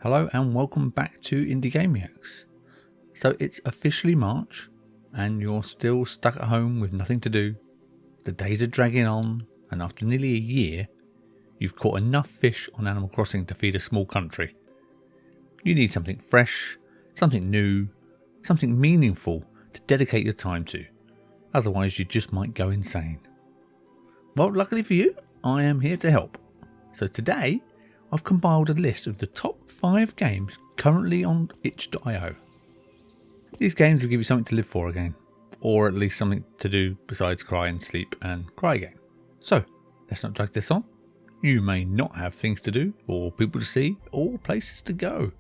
Hello and welcome back to Indie Gamiacs. So it's officially March and you're still stuck at home with nothing to do. The days are dragging on and after nearly a year, you've caught enough fish on Animal Crossing to feed a small country. You need something fresh, something new, something meaningful to dedicate your time to. Otherwise you just might go insane. Well, luckily for you, I am here to help. So today, I've compiled a list of the top 5 games currently on itch.io. These games will give you something to live for again, or at least something to do besides cry and sleep and cry again. So, let's not drag this on. You may not have things to do, or people to see, or places to go.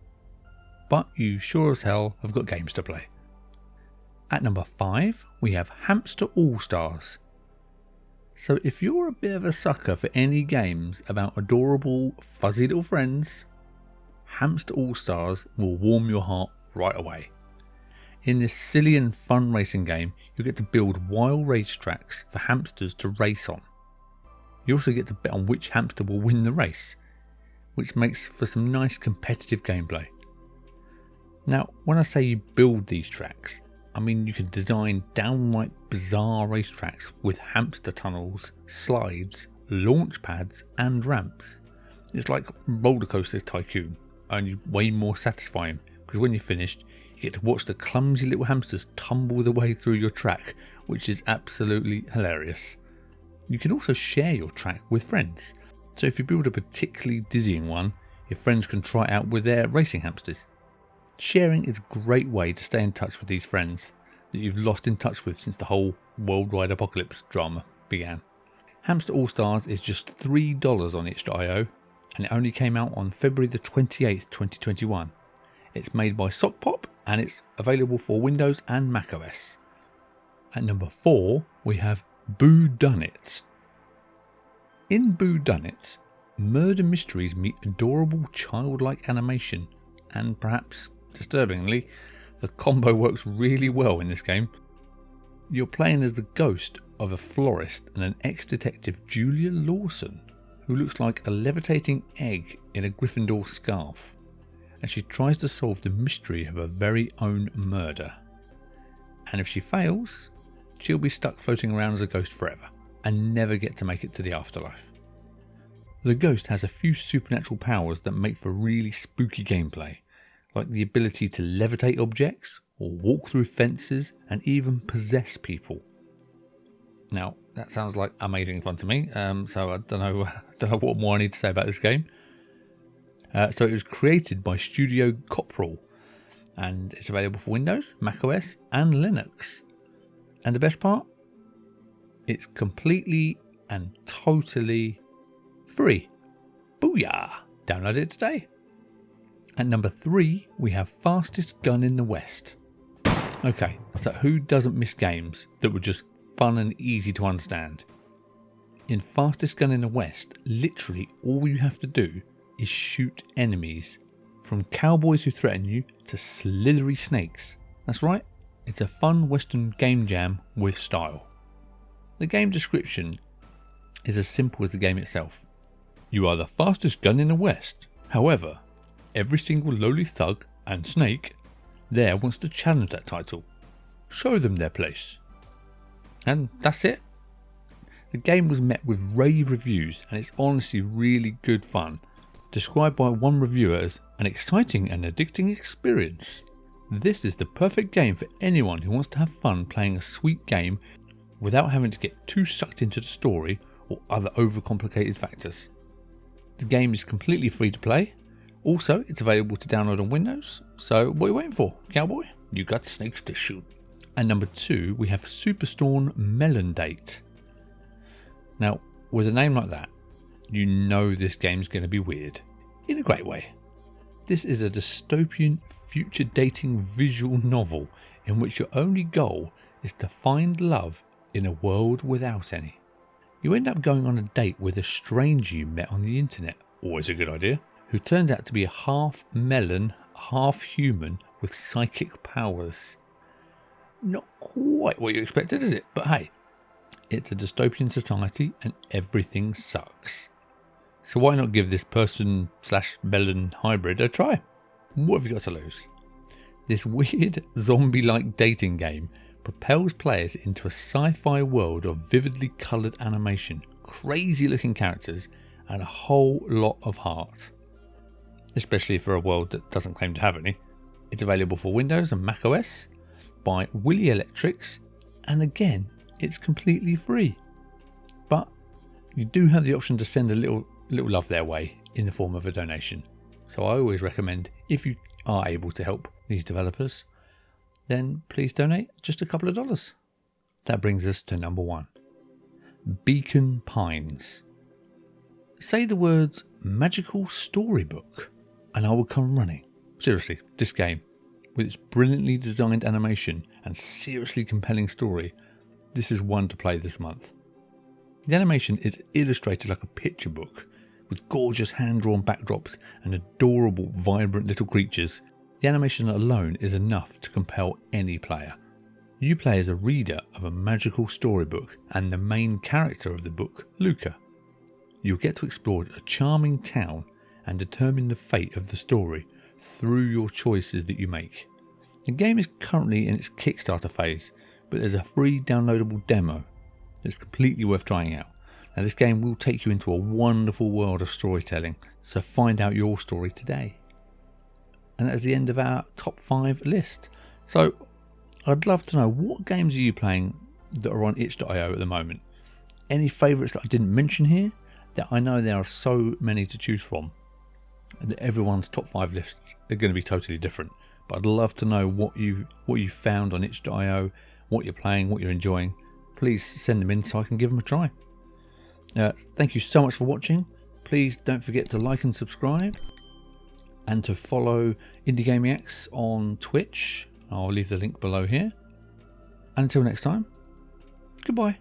But you sure as hell have got games to play. At number 5, we have Hamster All Stars. So if you're a bit of a sucker for any games about adorable, fuzzy little friends, Hamster All Stars will warm your heart right away. In this silly and fun racing game, you get to build wild racetracks for hamsters to race on. You also get to bet on which hamster will win the race, which makes for some nice competitive gameplay. Now, when I say you build these tracks, I mean you can design downright bizarre racetracks with hamster tunnels, slides, launch pads and ramps. It's like Roller Coaster Tycoon, only way more satisfying because when you're finished you get to watch the clumsy little hamsters tumble their way through your track, which is absolutely hilarious. You can also share your track with friends, so if you build a particularly dizzying one, your friends can try it out with their racing hamsters. Sharing is a great way to stay in touch with these friends that you've lost in touch with since the whole worldwide apocalypse drama began. Hamster All Stars is just $3 on itch.io and it only came out on February the 28th, 2021. It's made by Sockpop and it's available for Windows and macOS. At number 4, we have Boodunnit. In Boodunnit, murder mysteries meet adorable childlike animation and perhaps disturbingly, the combo works really well in this game. You're playing as the ghost of a florist and an ex-detective, Julia Lawson, who looks like a levitating egg in a Gryffindor scarf, and she tries to solve the mystery of her very own murder. And if she fails, she'll be stuck floating around as a ghost forever and never get to make it to the afterlife. The ghost has a few supernatural powers that make for really spooky gameplay, like the ability to levitate objects or walk through fences and even possess people. Now, that sounds like amazing fun to me, so I don't know what more I need to say about this game. So it was created by Studio Copperel, and it's available for Windows, macOS and Linux. And the best part? It's completely and totally free. Booyah! Download it today. At number 3, we have Fastest Gun in the West. Okay, so who doesn't miss games that were just fun and easy to understand? In Fastest Gun in the West, literally all you have to do is shoot enemies, from cowboys who threaten you to slithery snakes. That's right, it's a fun western game jam with style. The game description is as simple as the game itself. You are the fastest gun in the West. However, every single lowly thug and snake there wants to challenge that title. Show them their place. And that's it. The game was met with rave reviews and it's honestly really good fun. Described by one reviewer as an exciting and addicting experience. This is the perfect game for anyone who wants to have fun playing a sweet game without having to get too sucked into the story or other overcomplicated factors. The game is completely free to play. Also, it's available to download on Windows, so what are you waiting for, cowboy? You got snakes to shoot. At number 2, we have Superstorm Melon Date. Now, with a name like that, you know this game's going to be weird, in a great way. This is a dystopian future dating visual novel in which your only goal is to find love in a world without any. You end up going on a date with a stranger you met on the internet, always a good idea, who turns out to be a half melon, half human with psychic powers. Not quite what you expected, is it? But hey, it's a dystopian society and everything sucks. So why not give this person/melon hybrid a try? What have you got to lose? This weird zombie-like dating game propels players into a sci-fi world of vividly coloured animation, crazy looking characters, and a whole lot of heart. Especially for a world that doesn't claim to have any. It's available for Windows and Mac OS by Willy Electrics, and again, it's completely free. But you do have the option to send a little love their way in the form of a donation. So I always recommend, if you are able to help these developers, then please donate just a couple of dollars. That brings us to number 1. Beacon Pines. Say the words magical storybook and I will come running. Seriously, this game, with its brilliantly designed animation and seriously compelling story, this is one to play this month. The animation is illustrated like a picture book, with gorgeous hand-drawn backdrops and adorable, vibrant little creatures. The animation alone is enough to compel any player. You play as a reader of a magical storybook and the main character of the book, Luca. You'll get to explore a charming town and determine the fate of the story through your choices that you make. The game is currently in its Kickstarter phase, but there's a free downloadable demo that's completely worth trying out. Now, this game will take you into a wonderful world of storytelling, so find out your story today. And that's the end of our top 5 list. So I'd love to know, what games are you playing that are on itch.io at the moment? Any favourites that I didn't mention here? That I know there are so many to choose from, and that everyone's top 5 lists are going to be totally different. But I'd love to know what you found on itch.io, what you're playing, what you're enjoying. Please send them in so I can give them a try. Thank you so much for watching. Please don't forget to like and subscribe, and to follow Indie Gaming X on Twitch. I'll leave the link below here. Until next time, goodbye.